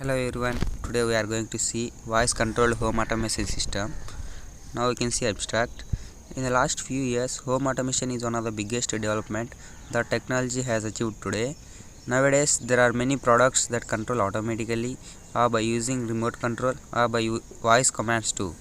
Hello everyone, today we are going to see voice controlled home automation system. Now we can see abstract. In the last few years, home automation is one of the biggest development that technology has achieved today. Nowadays, there are many products that control automatically or by using remote control or by voice commands too.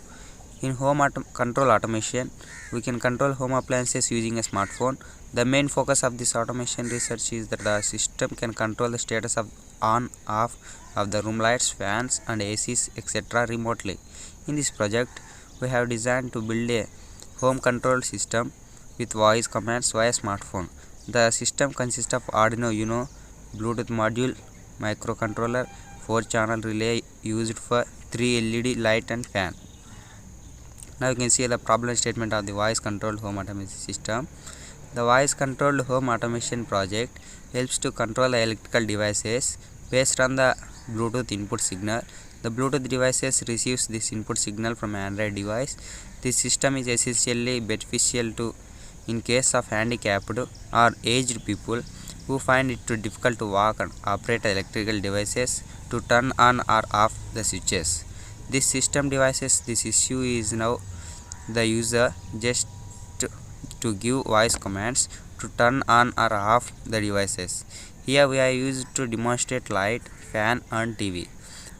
In control automation, we can control home appliances using a smartphone. The main focus of this automation research is that the system can control the status of on, off of the room lights, fans and ACs etc. remotely. In this project, we have designed to build a home control system with voice commands via smartphone. The system consists of Arduino Uno, Bluetooth module, microcontroller, 4-channel relay used for 3 LED light and fan. Now you can see the problem statement of the voice controlled home automation system. The voice controlled home automation project helps to control the electrical devices based on the Bluetooth input signal. The Bluetooth devices receives this input signal from an Android device. This system is essentially beneficial to in case of handicapped or aged people who find it too difficult to walk and operate electrical devices to turn on or off the switches. This system devices this issue is now the user just to give voice commands to turn on or off the devices. Here we are used to demonstrate light, fan and TV.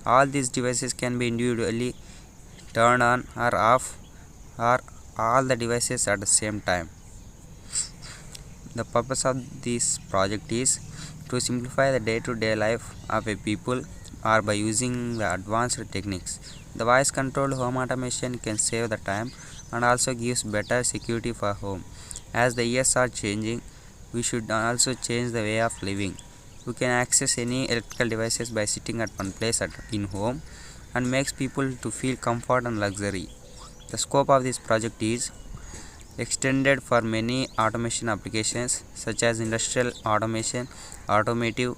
All these devices can be individually turned on or off or all the devices at the same time. The purpose of this project is to simplify the day-to-day life of a people or by using the advanced techniques. The voice controlled home automation can save the time and also gives better security for home. As the years are changing, we should also change the way of living. We can access any electrical devices by sitting at one place in home and makes people to feel comfort and luxury. The scope of this project is extended for many automation applications such as industrial automation, automotive,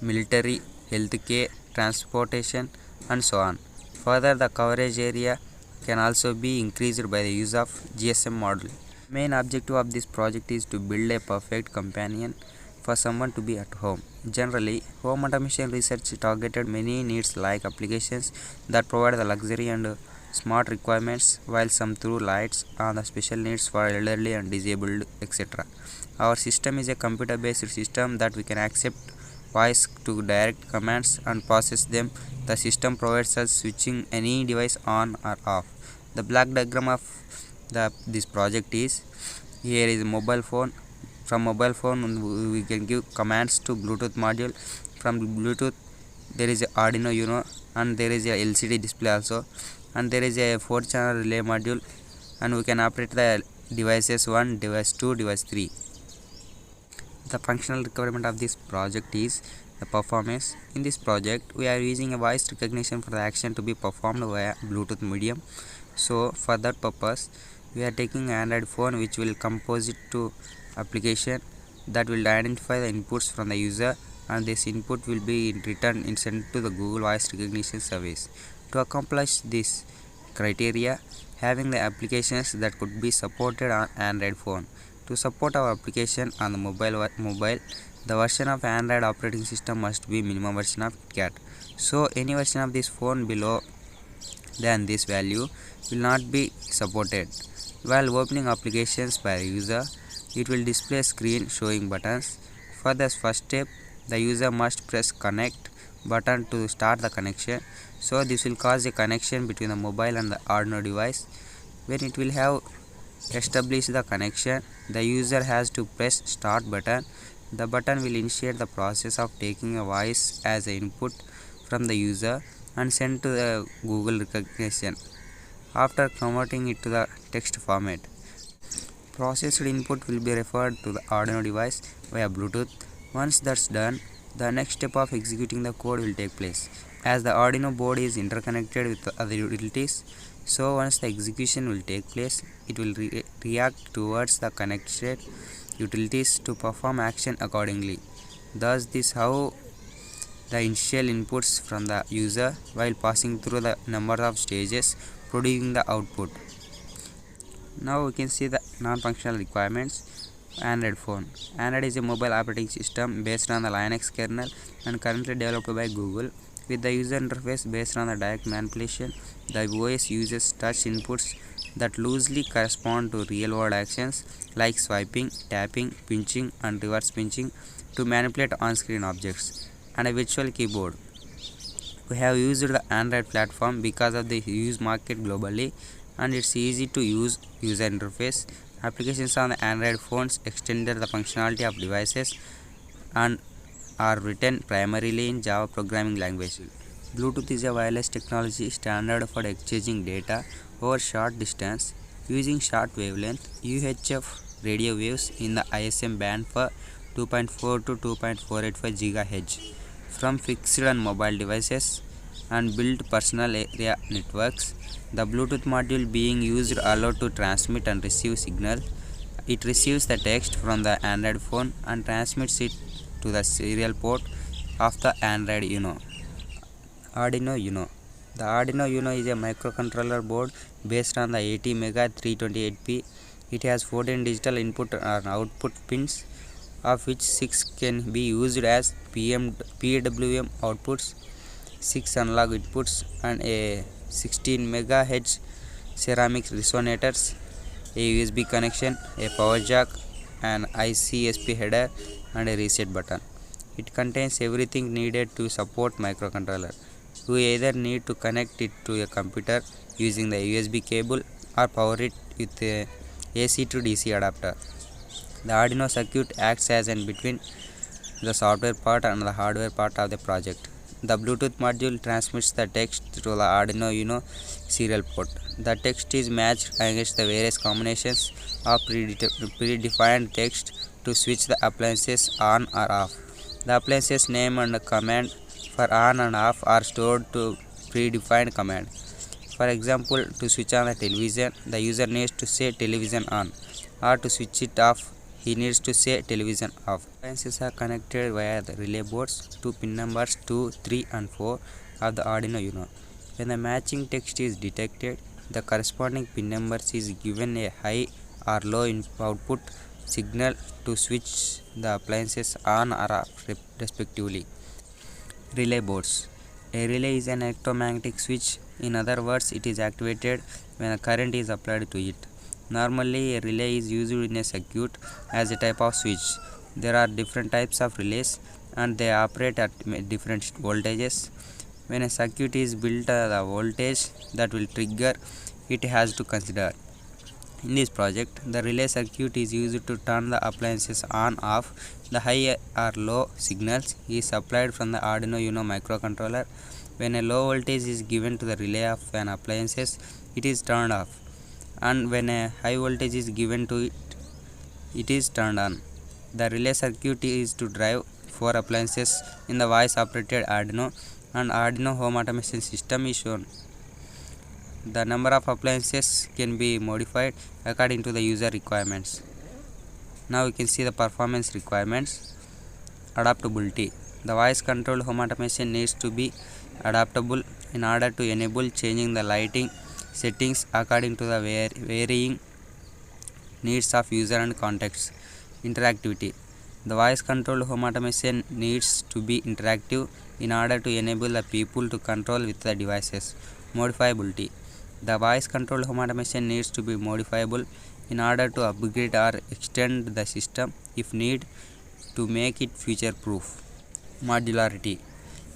military, healthcare, transportation and so on. Further, the coverage area can also be increased by the use of GSM module. Main objective of this project is to build a perfect companion for someone to be at home. Generally, home automation research targeted many needs like applications that provide the luxury and smart requirements, while some through lights on the special needs for elderly and disabled etc. Our system is a computer-based system that we can accept voice to direct commands and process them. The system provides us switching any device on or off. The block diagram of this project is here is a mobile phone. From mobile phone we can give commands to Bluetooth module. From Bluetooth there is a Arduino Uno and there is a LCD display also, and there is a 4-channel relay module, and we can operate the devices 1, device 2, device 3. The functional requirement of this project is the performance. In this project we are using a voice recognition for the action to be performed via Bluetooth medium. So for that purpose we are taking an Android phone which will compose it to application that will identify the inputs from the user, and this input will be returned and sent to the Google Voice Recognition service. To accomplish this criteria, having the applications that could be supported on Android phone. To support our application on the mobile, the version of Android operating system must be minimum version of KitKat. So any version of this phone below than this value will not be supported. While opening applications by the user, it will display a screen showing buttons. For the first step, the user must press connect button to start the connection. So this will cause a connection between the mobile and the Arduino device. When it will have established the connection, the user has to press start button. The button will initiate the process of taking a voice as an input from the user and sent to the Google recognition after converting it to the text format. Processed input will be referred to the Arduino device via Bluetooth. Once that's done, the next step of executing the code will take place. As the Arduino board is interconnected with other utilities, so once the execution will take place, it will react towards the connected utilities to perform action accordingly. Thus, this how the initial inputs from the user while passing through the number of stages producing the output. Now we can see the non-functional requirements. Android phone. Android is a mobile operating system based on the Linux kernel and currently developed by Google. With the user interface based on the direct manipulation, the OS uses touch inputs that loosely correspond to real-world actions like swiping, tapping, pinching, and reverse pinching to manipulate on-screen objects, and a virtual keyboard. We have used the Android platform because of the huge market globally and its easy to use user interface. Applications on the Android phones extended the functionality of devices and are written primarily in Java programming language. Bluetooth is a wireless technology standard for exchanging data over short distance using short wavelength UHF radio waves in the ISM band for 2.4 to 2.485 GHz from fixed and mobile devices and built personal area networks. The Bluetooth module being used allowed to transmit and receive signal. It receives the text from the Android phone and transmits it to the serial port of the Android Uno. Arduino Uno. The Arduino Uno is a microcontroller board based on the ATmega 328P. It has 14 digital input and output pins, of which 6 can be used as PWM outputs, 6 analog inputs, and a 16 MHz ceramic resonators, a USB connection, a power jack, an ICSP header, and a reset button. It contains everything needed to support microcontroller. You either need to connect it to a computer using the USB cable or power it with a AC to DC adapter. The Arduino circuit acts as in between the software part and the hardware part of the project. The Bluetooth module transmits the text to the Arduino Uno serial port. The text is matched against the various combinations of predefined text to switch the appliances on or off. The appliance's name and command for on and off are stored to predefined command. For example, to switch on the television, the user needs to say television on, or to switch it off, he needs to say television off. Appliances are connected via the relay boards to pin numbers 2, 3, and 4 of the Arduino Uno. When the matching text is detected, the corresponding pin numbers is given a high or low output signal to switch the appliances on or off respectively. Relay boards. A relay is an electromagnetic switch. In other words, it is activated when a current is applied to it. Normally, a relay is used in a circuit as a type of switch. There are different types of relays and they operate at different voltages. When a circuit is built, the voltage that will trigger it has to consider. In this project, the relay circuit is used to turn the appliances on off. The high or low signals is supplied from the Arduino Uno microcontroller. When a low voltage is given to the relay of an appliances, it is turned off, and when a high voltage is given to it, it is turned on. The relay circuit is to drive 4 appliances in the voice operated Arduino and Arduino home automation system is shown. The number of appliances can be modified according to the user requirements. Now we can see the performance requirements. Adaptability. The voice controlled home automation needs to be adaptable in order to enable changing the lighting settings according to the varying needs of user and context. Interactivity. The voice controlled home automation needs to be interactive in order to enable the people to control with the devices. Modifiability. The voice controlled home automation needs to be modifiable in order to upgrade or extend the system if need to make it future proof. Modularity.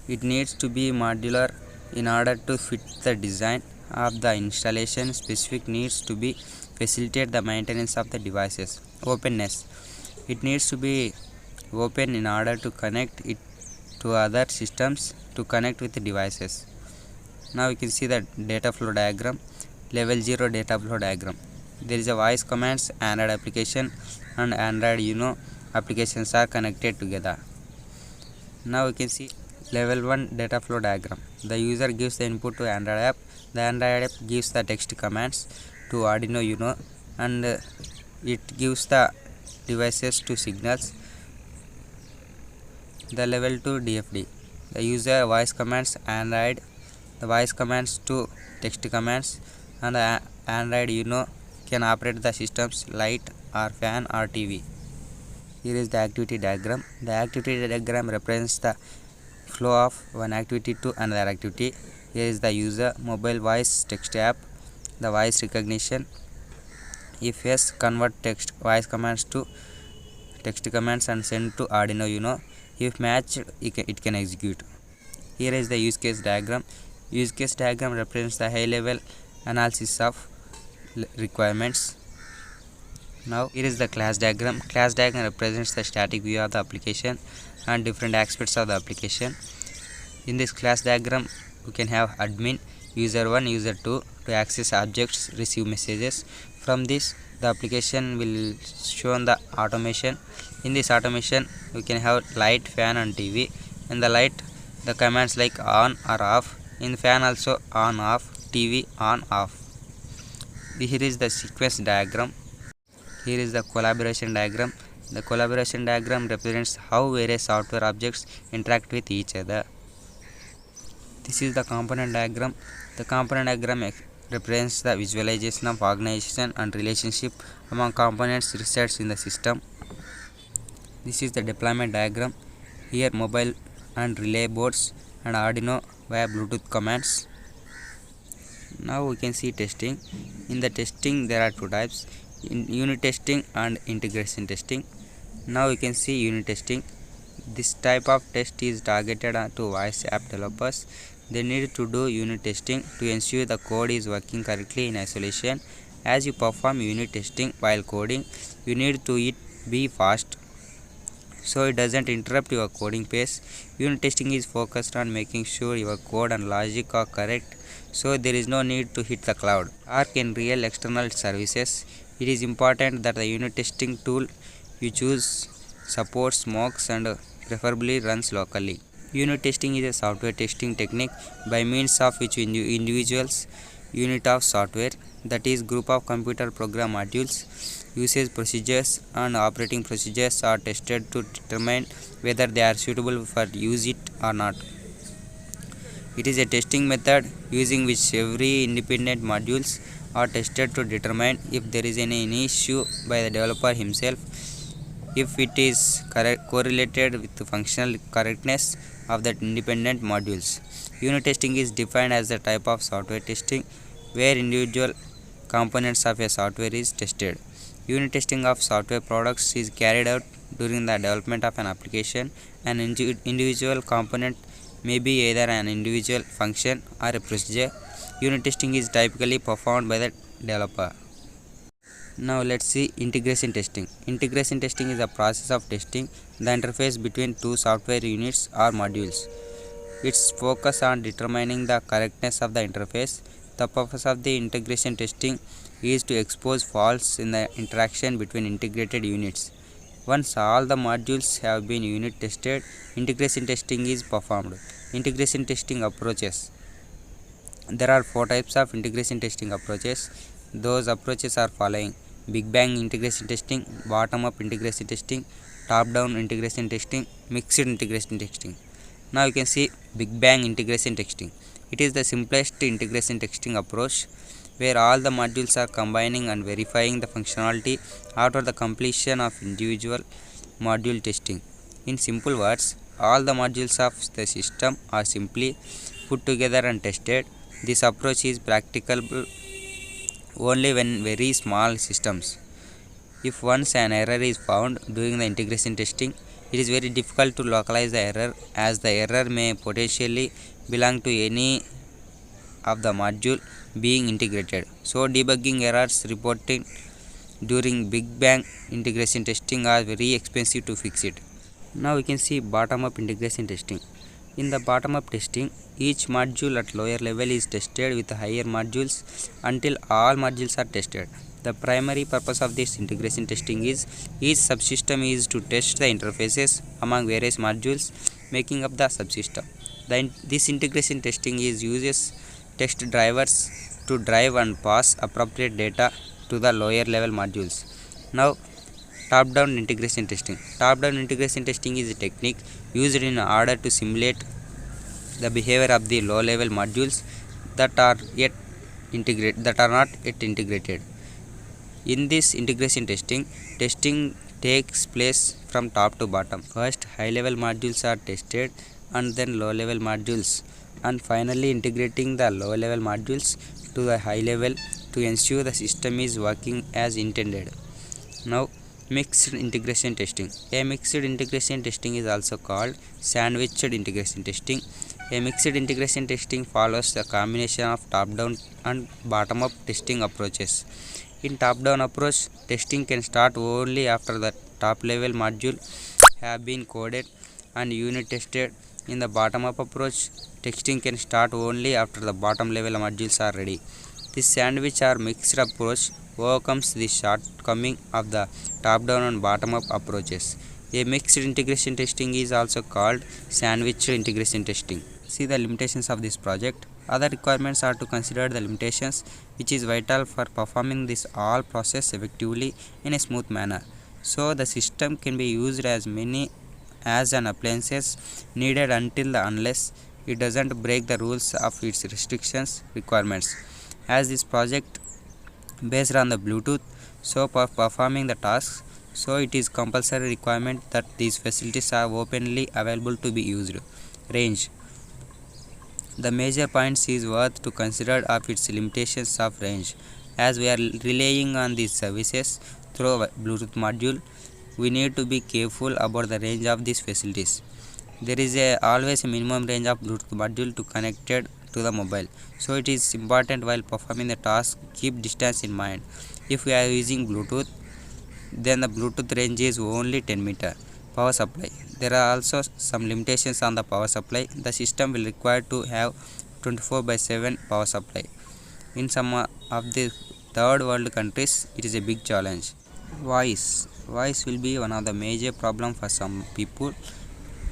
It needs to be modular in order to fit the design of the installation specific needs to be facilitate the maintenance of the devices. Openness. It needs to be open in order to connect it to other systems to connect with the devices. Now we can see the data flow diagram. Level 0 data flow diagram. There is a voice commands, Android application and Android Uno applications are connected together. Now we can see level 1 data flow diagram. The user gives the input to Android app. The Android app gives the text commands to Arduino Uno and it gives the devices to signals. The level 2 DFD. The user voice commands Android, the voice commands to text commands, and the Android Uno can operate the system's light or fan or TV. Here is the activity diagram. The activity diagram represents the flow of one activity to another activity. Here is the user, mobile voice text app, the voice recognition. If yes, convert text voice commands to text commands and send to Arduino Uno. If matched, it can execute. Here is the use case diagram. Use case diagram represents the high level analysis of requirements. Now here is the class diagram. Class diagram represents the static view of the application and different aspects of the application. In this class diagram, we can have admin, user 1, user 2 to access objects, receive messages. From this, the application will show the automation. In this automation, we can have light, fan and TV. In the light, the commands like on or off. In fan also on, off, TV on, off. Here is the sequence diagram. Here is the collaboration diagram. The collaboration diagram represents how various software objects interact with each other. This is the component diagram. The component diagram represents the visualization of organization and relationship among components resides in the system. This is the deployment diagram. Here mobile and relay boards and Arduino via Bluetooth commands. Now we can see testing. In the testing there are two types, unit testing and integration testing. Now we can see unit testing. This type of test is targeted to voice app developers. They need to do unit testing to ensure the code is working correctly in isolation. As you perform unit testing while coding, you need to it be fast so it doesn't interrupt your coding pace. Unit testing is focused on making sure your code and logic are correct, so there is no need to hit the cloud or in real external services. It is important that the unit testing tool you choose supports mocks and preferably runs locally. Unit testing is a software testing technique by means of which individuals unit of software, that is group of computer program modules, usage procedures and operating procedures are tested to determine whether they are suitable for use it or not. It is a testing method using which every independent modules are tested to determine if there is any issue by the developer himself, if it is correlated with the functional correctness of that independent modules. Unit testing is defined as the type of software testing where individual components of a software is tested. Unit testing of software products is carried out during the development of an application. An individual component may be either an individual function or a procedure. Unit testing is typically performed by the developer. Now let's see integration testing. Integration testing is a process of testing the interface between two software units or modules. Its focus on determining the correctness of the interface. The purpose of the integration testing is to expose faults in the interaction between integrated units. Once all the modules have been unit tested, integration testing is performed. Integration testing approaches. There are 4 types of integration testing approaches. Those approaches are following: Big Bang integration testing, bottom-up integration testing, top-down integration testing, mixed integration testing. Now you can see Big Bang integration testing. It is the simplest integration testing approach where all the modules are combining and verifying the functionality after the completion of individual module testing. In simple words, all the modules of the system are simply put together and tested. This approach is practicable only when very small systems. If once an error is found during the integration testing, it is very difficult to localize the error, as the error may potentially belong to any of the module being integrated. So debugging errors reported during Big Bang integration testing are very expensive to fix it. Now we can see bottom-up integration testing. In the bottom-up testing, each module at lower level is tested with higher modules until all modules are tested. The primary purpose of this integration testing is each subsystem is to test the interfaces among various modules making up the subsystem. This integration testing uses test drivers to drive and pass appropriate data to the lower level modules. Now, top-down integration testing. Top-down integration testing is a technique used in order to simulate the behavior of the low-level modules that are not yet integrated. In this integration testing takes place from top to bottom. First, high-level modules are tested and then low-level modules, and finally integrating the low-level modules to the high level to ensure the system is working as intended. Now, mixed integration testing. A mixed integration testing is also called sandwiched integration testing. A mixed integration testing follows the combination of top-down and bottom-up testing approaches. In top-down approach, testing can start only after the top-level module have been coded and unit tested. In the bottom-up approach, testing can start only after the bottom-level modules are ready. This sandwich or mixed approach overcomes the shortcoming of the top-down and bottom-up approaches. A mixed integration testing is also called sandwiched integration testing. See the limitations of this project. Other requirements are to consider the limitations, which is vital for performing this all process effectively in a smooth manner. So the system can be used as many as an appliances needed unless it doesn't break the rules of its restrictions requirements. As this project based on the Bluetooth, so for performing the tasks, so it is compulsory requirement that these facilities are openly available to be used. Range. The major points is worth to consider of its limitations of range. As we are relying on these services through Bluetooth module, we need to be careful about the range of these facilities. There is always a minimum range of Bluetooth module to connected to the mobile, so it is important while performing the task keep distance in mind. If we are using Bluetooth, then the Bluetooth range is only 10 meter. Power supply. There are also some limitations on the power supply. The system will require to have 24/7 power supply. In some of the third world countries, it is a big challenge. Voice will be one of the major problem for some people,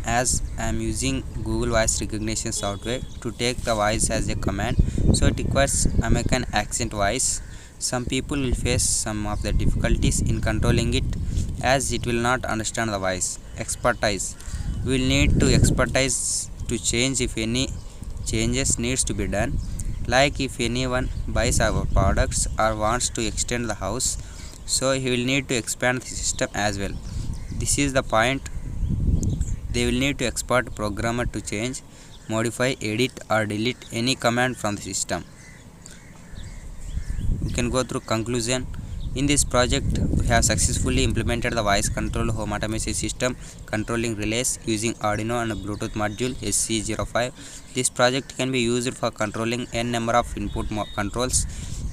as I am using Google Voice Recognition software to take the voice as a command, so it requires American accent voice. Some people will face some of the difficulties in controlling it, as it will not understand the voice. Expertise. We will need to expertise to change if any changes needs to be done, like if anyone buys our products or wants to extend the house, so he will need to expand the system as well. This is the point. They will need to expert programmer to change, modify, edit or delete any command from the system. We can go through conclusion. In this project, we have successfully implemented the voice control home automation system controlling relays using Arduino and Bluetooth module SC05. This project can be used for controlling n number of input controls,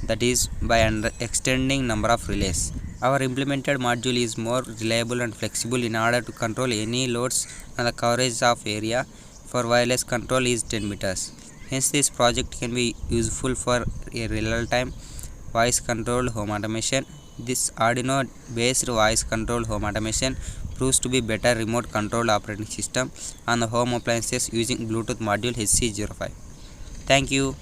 that is by extending number of relays. Our implemented module is more reliable and flexible in order to control any loads, and the coverage of area for wireless control is 10 meters. Hence, this project can be useful for a real-time voice controlled home automation. This Arduino based voice controlled home automation proves to be better remote controlled operating system on the home appliances using Bluetooth module SC05. Thank you.